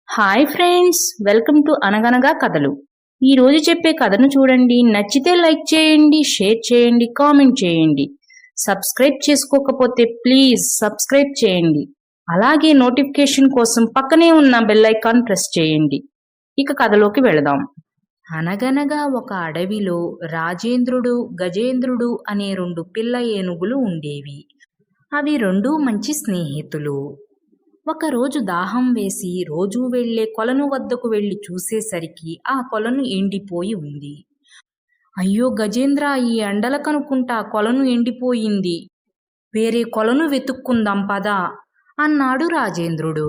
Hi friends, welcome to అనగనగా కథలు. ఈ రోజు చెప్పే కథను చూడండి. నచ్చితే లైక్ చేయండి, షేర్ చేయండి, కామెంట్ చేయండి. సబ్స్క్రైబ్ చేసుకోకపోతే ప్లీజ్ సబ్స్క్రైబ్ చేయండి. అలాగే నోటిఫికేషన్ కోసం పక్కనే ఉన్న బెల్ ఐకాన్ ప్రెస్ చేయండి. ఇక కథలోకి వెళదాం. అనగనగా ఒక అడవిలో రాజేంద్రుడు, గజేంద్రుడు అనే రెండు పిల్ల ఏనుగులు ఉండేవి. అవి రెండూ మంచి స్నేహితులు. ఒకరోజు దాహం వేసి రోజూ వెళ్లే కొలను వద్దకు వెళ్లి చూసేసరికి ఆ కొలను ఎండిపోయి ఉంది. అయ్యో గజేంద్ర, ఈ ఎండలకనుకుంటా కొలను ఎండిపోయింది. వేరే కొలను వెతుక్కుందాం పద అన్నాడు రాజేంద్రుడు.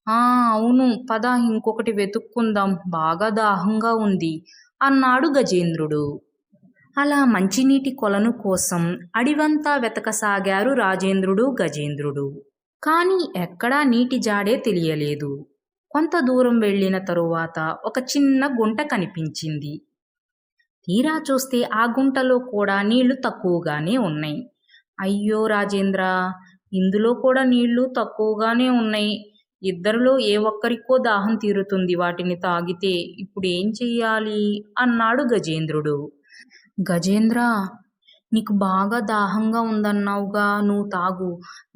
అవును పద, ఇంకొకటి వెతుక్కుందాం, బాగా దాహంగా ఉంది అన్నాడు గజేంద్రుడు. అలా మంచినీటి కొలను కోసం అడివంతా వెతకసాగారు రాజేంద్రుడు, గజేంద్రుడు. కానీ ఎక్కడా నీటి జాడే తెలియలేదు. కొంత దూరం వెళ్ళిన తరువాత ఒక చిన్న గుంట కనిపించింది. తీరా చూస్తే ఆ గుంటలో కూడా నీళ్లు తక్కువగానే ఉన్నాయి. అయ్యో రాజేంద్ర, ఇందులో కూడా నీళ్లు తక్కువగానే ఉన్నాయి. ఇద్దరిలో ఏ ఒక్కరికో దాహం తీరుతుంది వాటిని తాగితే. ఇప్పుడు ఏం చెయ్యాలి అన్నాడు గజేంద్రుడు. గజేంద్ర, నీకు బాగా దాహంగా ఉందన్నావుగా, నువ్వు తాగు,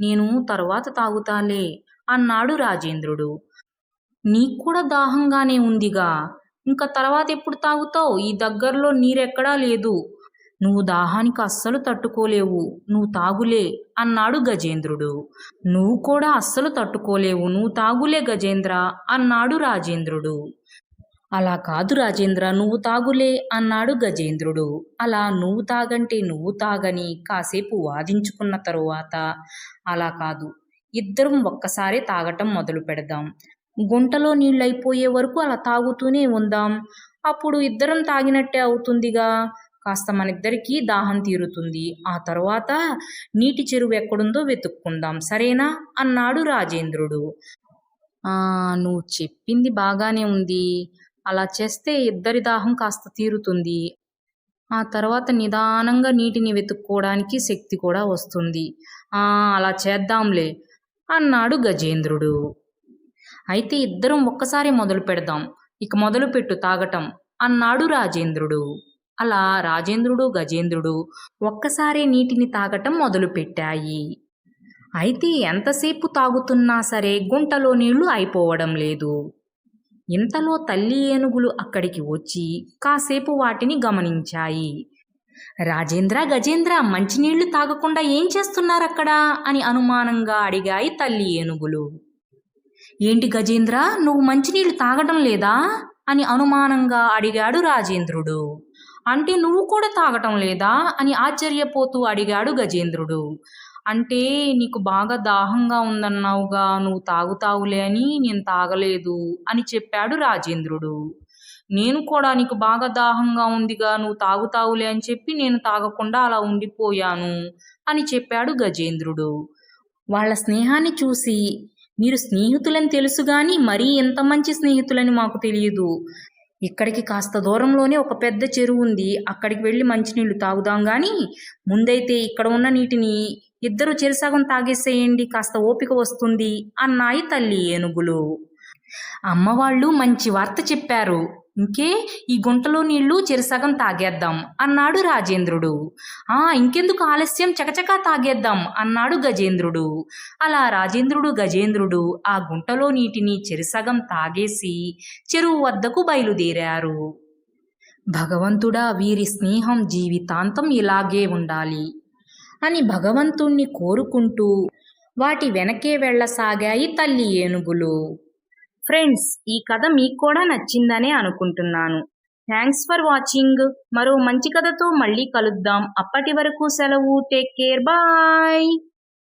నేను తర్వాత తాగుతాలే అన్నాడు రాజేంద్రుడు. నీకు కూడా దాహంగానే ఉందిగా, ఇంకా తర్వాత ఎప్పుడు తాగుతావు? ఈ దగ్గరలో నీరెక్కడా లేదు. నువ్వు దాహానికి అస్సలు తట్టుకోలేవు, నువ్వు తాగులే అన్నాడు గజేంద్రుడు. నువ్వు కూడా అస్సలు తట్టుకోలేవు, నువ్వు తాగులే గజేంద్ర అన్నాడు రాజేంద్రుడు. అలా కాదు రాజేంద్ర, నువ్వు తాగులే అన్నాడు గజేంద్రుడు. అలా నువ్వు తాగంటే నువ్వు తాగని కాసేపు వాదించుకున్న తరువాత, అలా కాదు, ఇద్దరం ఒక్కసారే తాగటం మొదలు పెడదాం. గుంటలో నీళ్ళైపోయే వరకు అలా తాగుతూనే ఉందాం. అప్పుడు ఇద్దరం తాగినట్టే అవుతుందిగా, కాస్త మనిద్దరికీ దాహం తీరుతుంది. ఆ తరువాత నీటి చెరువు ఎక్కడుందో వెతుక్కుందాం, సరేనా అన్నాడు రాజేంద్రుడు. నువ్వు చెప్పింది బాగానే ఉంది. అలా చేస్తే ఇద్దరి దాహం కాస్త తీరుతుంది. ఆ తర్వాత నిదానంగా నీటిని వెతుక్కోవడానికి శక్తి కూడా వస్తుంది. అలా చేద్దాంలే అన్నాడు గజేంద్రుడు. అయితే ఇద్దరం ఒక్కసారి మొదలు పెడదాం, ఇక మొదలుపెట్టు తాగటం అన్నాడు రాజేంద్రుడు. అలా రాజేంద్రుడు, గజేంద్రుడు ఒక్కసారే నీటిని తాగటం మొదలుపెట్టాయి. అయితే ఎంతసేపు తాగుతున్నా సరే గుంటలో నీళ్లు అయిపోవడం లేదు. ఇంతలో తల్లి ఏనుగులు అక్కడికి వచ్చి కాసేపు వాటిని గమనించాయి. రాజేంద్ర, గజేంద్ర, మంచినీళ్లు తాగకుండా ఏం చేస్తున్నారక్కడా అని అనుమానంగా అడిగాయి తల్లి ఏనుగులు. ఏంటి గజేంద్ర, నువ్వు మంచినీళ్లు తాగడం లేదా అని అనుమానంగా అడిగాడు రాజేంద్రుడు. అంటే నువ్వు కూడా తాగటం లేదా అని ఆశ్చర్యపోతూ అడిగాడు గజేంద్రుడు. అంటే నీకు బాగా దాహంగా ఉందన్నావుగా, నువ్వు తాగుతావులే అని నేను తాగలేదు అని చెప్పాడు రాజేంద్రుడు. నేను కూడా నీకు బాగా దాహంగా ఉందిగా, నువ్వు తాగుతావులే అని చెప్పి నేను తాగకుండా అలా ఉండిపోయాను అని చెప్పాడు గజేంద్రుడు. వాళ్ళ స్నేహాన్ని చూసి, మీరు స్నేహితులని తెలుసు గాని మరీ ఎంత మంచి స్నేహితులని మాకు తెలియదు. ఇక్కడికి కాస్త దూరంలోనే ఒక పెద్ద చెరువు ఉంది, అక్కడికి వెళ్ళి మంచినీళ్లు తాగుదాం గాని ముందైతే ఇక్కడ ఉన్న నీటిని ఇద్దరు చెరిసగం తాగేసేయండి, కాస్త ఓపిక వస్తుంది అన్నాయి తల్లి ఏనుగులు. అమ్మవాళ్ళు మంచి వార్త చెప్పారు, ఇంకే ఈ గుంటలో నీళ్లు చెరిసగం తాగేద్దాం అన్నాడు రాజేంద్రుడు. ఇంకెందుకు ఆలస్యం, చకచకా తాగేద్దాం అన్నాడు గజేంద్రుడు. అలా రాజేంద్రుడు, గజేంద్రుడు ఆ గుంటలో నీటిని చెరిసగం తాగేసి చెరువు వద్దకు బయలుదేరారు. భగవంతుడా, వీరి స్నేహం జీవితాంతం ఇలాగే ఉండాలి అని భగవంతుణ్ణి కోరుకుంటూ వాటి వెనకే వెళ్ళసాగాయి తల్లి ఏనుగులు. ఫ్రెండ్స్, ఈ కథ మీకు కూడా నచ్చిందనే అనుకుంటున్నాను. Thanks for watching. మరో మంచి కథతో మళ్ళీ కలుద్దాం. అప్పటి వరకు సెలవు. Take care, bye.